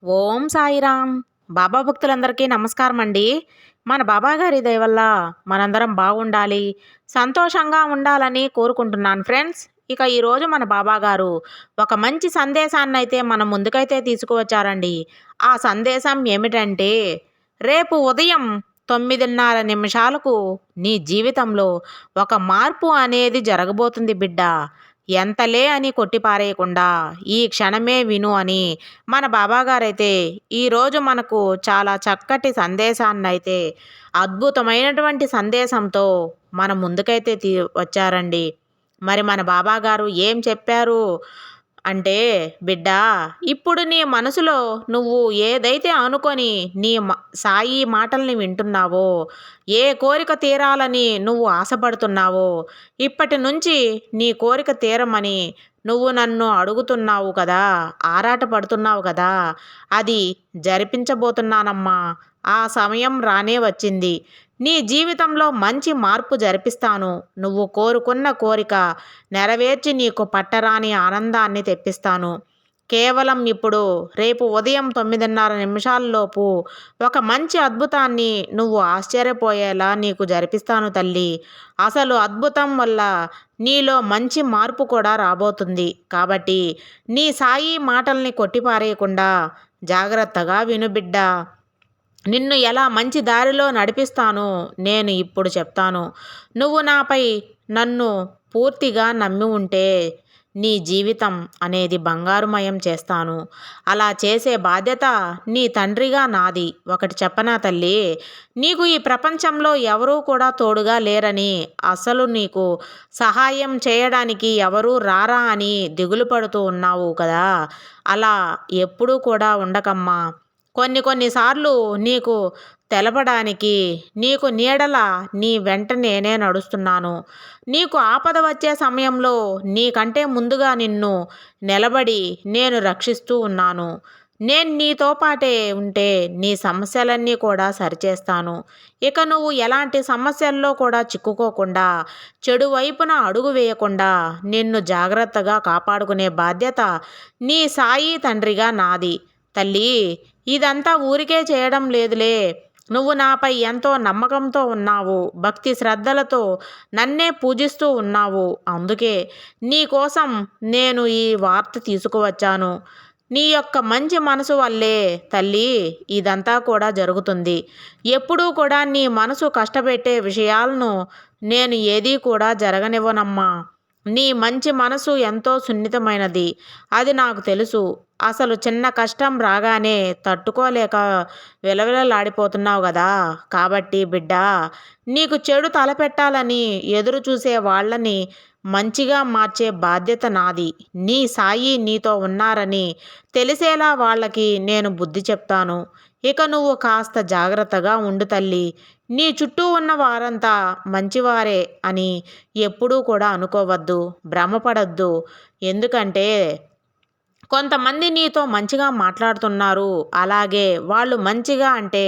ఓం సాయిరామ్. బాబా భక్తులందరికీ నమస్కారం అండి. మన బాబా గారి దయ వల్ల మనందరం బాగుండాలి, సంతోషంగా ఉండాలని కోరుకుంటున్నాను ఫ్రెండ్స్. ఇక ఈరోజు మన బాబా గారు ఒక మంచి సందేశాన్నైతే మన ముందుకైతే తీసుకువచ్చారండి. ఆ సందేశం ఏమిటంటే, రేపు ఉదయం 9:30 నిమిషాలకు నీ జీవితంలో ఒక మార్పు అనేది జరగబోతుంది బిడ్డ. ఎంతలే అని కొట్టిపారేయకుండా ఈ క్షణమే విను అని మన బాబాగారైతే ఈరోజు మనకు చాలా చక్కటి సందేశాన్నైతే అద్భుతమైనటువంటి సందేశంతో మన ముందుకైతే వచ్చారండి. మరి మన బాబాగారు ఏం చెప్పారు అంటే, బిడ్డ, ఇప్పుడు నీ మనసులో నువ్వు ఏదైతే అనుకొని సాయి మాటల్ని వింటున్నావో, ఏ కోరిక తీరాలని నువ్వు ఆశపడుతున్నావో, ఇప్పటి నుంచి నీ కోరిక తీరమని నువ్వు నన్ను అడుగుతున్నావు కదా, ఆరాటపడుతున్నావు కదా, అది జరిపించబోతున్నానమ్మా. ఆ సమయం రానే వచ్చింది. నీ జీవితంలో మంచి మార్పు జరిపిస్తాను. నువ్వు కోరుకున్న కోరిక నెరవేర్చి నీకు పట్టరాని ఆనందాన్ని తెప్పిస్తాను. కేవలం ఇప్పుడు రేపు ఉదయం 9:30 నిమిషాల్లోపు ఒక మంచి అద్భుతాన్ని నువ్వు ఆశ్చర్యపోయేలా నీకు జరిపిస్తాను తల్లి. అసలు అద్భుతం వల్ల నీలో మంచి మార్పు కూడా రాబోతుంది. కాబట్టి నీ సాయి మాటల్ని కొట్టిపారేయకుండా జాగ్రత్తగా విను బిడ్డ. నిన్ను ఎలా మంచి దారిలో నడిపిస్తానో నేను ఇప్పుడు చెప్తాను. నువ్వు నాపై నన్ను పూర్తిగా నమ్మి ఉంటే నీ జీవితం అనేది బంగారుమయం చేస్తాను. అలా చేసే బాధ్యత నీ తండ్రిగా నాది. ఒకటి చెప్పనా తల్లి, నీకు ఈ ప్రపంచంలో ఎవరూ కూడా తోడుగా లేరని, అసలు నీకు సహాయం చేయడానికి ఎవరూ రారా అని దిగులు పడుతూ ఉన్నావు కదా. అలా ఎప్పుడూ కూడా ఉండకమ్మా. కొన్నిసార్లు నీకు తెలపడానికి నీకు నీడల నీ వెంట నేనే నడుస్తున్నాను. నీకు ఆపద వచ్చే సమయంలో నీకంటే ముందుగా నిన్ను నిలబడి నేను రక్షిస్తూ ఉన్నాను. నేను నీతో పాటే ఉంటే నీ సమస్యలన్నీ కూడా సరిచేస్తాను. ఇక నువ్వు ఎలాంటి సమస్యల్లో కూడా చిక్కుకోకుండా, చెడు వైపున అడుగు వేయకుండా నిన్ను జాగ్రత్తగా కాపాడుకునే బాధ్యత నీ సాయి తండ్రిగా నాది. తల్లి, ఇదంతా ఊరికే చేయడం లేదులే. నువ్వు నాపై ఎంతో నమ్మకంతో ఉన్నావు, భక్తి శ్రద్ధలతో నన్నే పూజిస్తూ ఉన్నావు. అందుకే నీ కోసం నేను ఈ వార్త తీసుకువచ్చాను. నీ యొక్క మంచి మనసు వల్లే తల్లి ఇదంతా కూడా జరుగుతుంది. ఎప్పుడూ కూడా నీ మనసు కష్టపెట్టే విషయాలను నేను ఏదీ కూడా జరగనివ్వనమ్మా. నీ మంచి మనసు ఎంతో సున్నితమైనది, అది నాకు తెలుసు. అసలు చిన్న కష్టం రాగానే తట్టుకోలేక విలవిలలాడిపోతున్నావు కదా. కాబట్టి బిడ్డ, నీకు చెడు తలపెట్టాలని ఎదురు చూసే వాళ్ళని మంచిగా మార్చే బాధ్యత నాది. నీ సాయి నీతో ఉన్నారని తెలిసేలా వాళ్ళకి నేను బుద్ధి చెప్తాను. ఇక నువ్వు కాస్త జాగ్రత్తగా ఉండు తల్లి. నీ చుట్టూ ఉన్న వారంతా మంచివారే అని ఎప్పుడూ కూడా అనుకోవద్దు, భ్రమపడద్దు. ఎందుకంటే కొంతమంది నీతో మంచిగా మాట్లాడుతున్నారు, అలాగే వాళ్ళు మంచిగా అంటే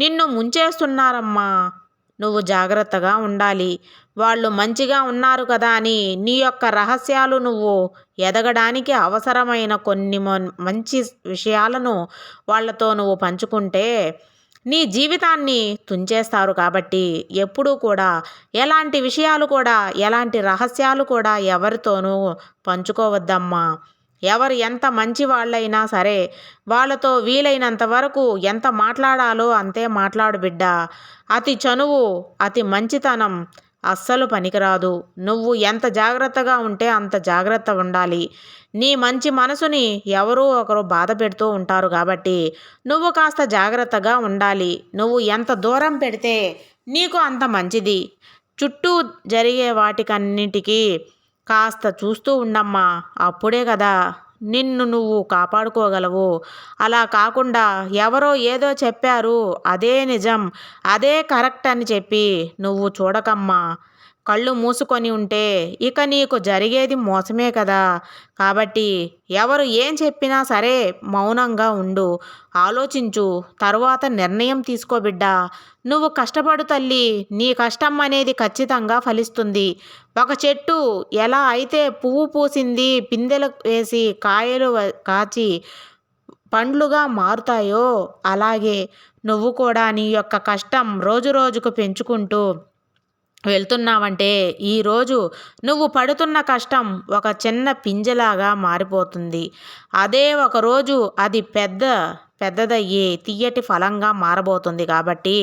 నిన్ను ముంచేస్తున్నారమ్మా. నువ్వు జాగ్రత్తగా ఉండాలి. వాళ్ళు మంచిగా ఉన్నారు కదా అని నీ యొక్క రహస్యాలు నువ్వు ఎదగడానికి అవసరమైన కొన్ని మంచి విషయాలను వాళ్ళతో నువ్వు పంచుకుంటే నీ జీవితాన్ని తుంచేస్తారు. కాబట్టి ఎప్పుడూ కూడా ఎలాంటి విషయాలు కూడా, ఎలాంటి రహస్యాలు కూడా ఎవరితోనూ పంచుకోవద్దమ్మా. ఎవరు ఎంత మంచి వాళ్ళైనా సరే వాళ్ళతో వీలైనంత వరకు ఎంత మాట్లాడాలో అంతే మాట్లాడు బిడ్డ. అతి చనువు, అతి మంచితనం అస్సలు పనికిరాదు. నువ్వు ఎంత జాగ్రత్తగా ఉంటే అంత జాగ్రత్త ఉండాలి. నీ మంచి మనసుని ఎవరో ఒకరు బాధ పెడుతూ ఉంటారు. కాబట్టి నువ్వు కాస్త జాగ్రత్తగా ఉండాలి. నువ్వు ఎంత దూరం పెడితే నీకు అంత మంచిది. చుట్టూ జరిగే వాటికన్నిటికీ కాస్త చూస్తూ ఉండమ్మా. అప్పుడే కదా నిన్ను నువ్వు కాపాడుకోగలవు. అలా కాకుండా ఎవరో ఏదో చెప్పారు, అదే నిజం, అదే కరెక్ట్ అని చెప్పి నువ్వు చూడకమ్మా. కళ్ళు మూసుకొని ఉంటే ఇక నీకు జరిగేది మోసమే కదా. కాబట్టి ఎవరు ఏం చెప్పినా సరే మౌనంగా ఉండు, ఆలోచించు, తరువాత నిర్ణయం తీసుకో బిడ్డ. నువ్వు కష్టపడు తల్లి. నీ కష్టం అనేది ఖచ్చితంగా ఫలిస్తుంది. ఒక చెట్టు ఎలా అయితే పువ్వు పూసింది, పిందెలు వేసి కాయలు కాచి పండ్లుగా మారుతాయో అలాగే నువ్వు కూడా నీ యొక్క కష్టం రోజురోజుకు పెంచుకుంటూ వెళ్తున్నావంటే ఈరోజు నువ్వు పడుతున్న కష్టం ఒక చిన్న పింజలాగా మారిపోతుంది. అదే ఒకరోజు అది పెద్దదయ్యి తియ్యటి ఫలంగా మారబోతుంది కాబట్టి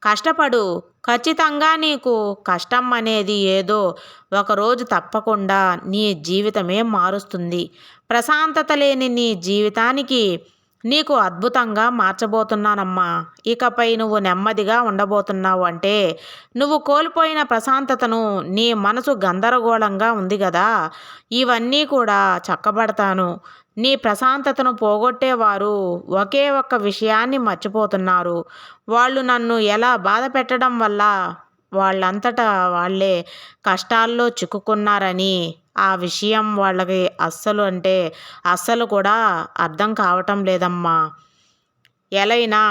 కష్టపడు. ఖచ్చితంగా నీకు కష్టం అనేది ఏదో ఒకరోజు తప్పకుండా నీ జీవితమే మారుస్తుంది. ప్రశాంతత లేని నీ జీవితానికి నీకు అద్భుతంగా మార్చబోతున్నానమ్మా. ఇకపై నువ్వు నెమ్మదిగా ఉండబోతున్నావు అంటే నువ్వు కోల్పోయిన ప్రశాంతతను నీ మనసు గందరగోళంగా ఉంది కదా, ఇవన్నీ కూడా చక్కబడతాను. నీ ప్రశాంతతను పోగొట్టేవారు ఒకే ఒక్క విషయాన్ని మర్చిపోతున్నారు. వాళ్ళు నన్ను ఎలా బాధ పెట్టడం వల్ల వాళ్ళంతటా వాళ్ళే కష్టాల్లో చిక్కుకున్నారని. ఆ విషయం వాళ్ళకి అస్సలు కూడా అర్థం కావటం లేదమ్మా. ఎలైనా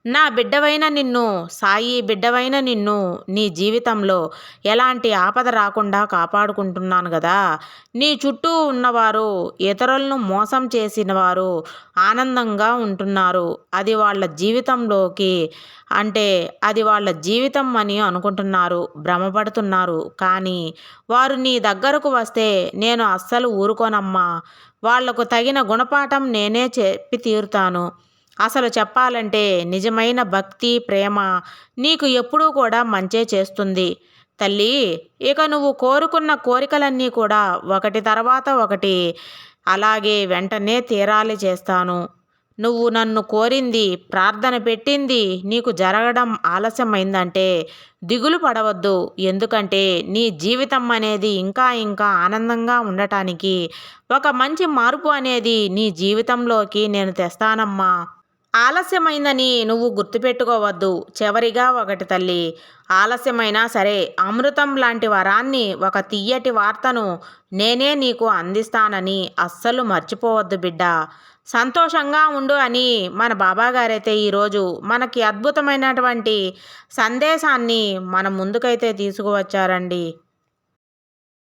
నా బిడ్డవైన నిన్ను, సాయి బిడ్డవైన నిన్ను నీ జీవితంలో ఎలాంటి ఆపద రాకుండా కాపాడుకుంటున్నాను కదా. నీ చుట్టూ ఉన్నవారు ఇతరులను మోసం చేసిన వారు ఆనందంగా ఉంటున్నారు. అది వాళ్ళ జీవితంలోకి అది వాళ్ళ జీవితం అని అనుకుంటున్నారు, భ్రమపడుతున్నారు. కానీ వారు నీ దగ్గరకు వస్తే నేను అస్సలు ఊరుకోనమ్మా. వాళ్లకు తగిన గుణపాఠం నేనే చెప్పి తీరుతాను. అసలు చెప్పాలంటే నిజమైన భక్తి, ప్రేమ నీకు ఎప్పుడూ కూడా మంచే చేస్తుంది తల్లి. ఇక నువ్వు కోరుకున్న కోరికలన్నీ కూడా ఒకటి తర్వాత ఒకటి అలాగే వెంటనే తీరాలి చేస్తాను. నువ్వు నన్ను కోరింది, ప్రార్థన పెట్టింది నీకు జరగడం ఆలస్యమైందంటే దిగులు పడవద్దు. ఎందుకంటే నీ జీవితం అనేది ఇంకా ఇంకా ఆనందంగా ఉండటానికి ఒక మంచి మార్పు అనేది నీ జీవితంలోకి నేను తెస్తానమ్మా. ఆలస్యమైందని నువ్వు గుర్తుపెట్టుకోవద్దు. చివరిగా ఒకటి తల్లి, ఆలస్యమైనా సరే అమృతం లాంటి వరాన్ని, ఒక తియ్యటి వార్తను నేనే నీకు అందిస్తానని అస్సలు మర్చిపోవద్దు బిడ్డ. సంతోషంగా ఉండు అని మన బాబాగారైతే ఈరోజు మనకి అద్భుతమైనటువంటి సందేశాన్ని మన ముందుకైతే తీసుకువచ్చారండి.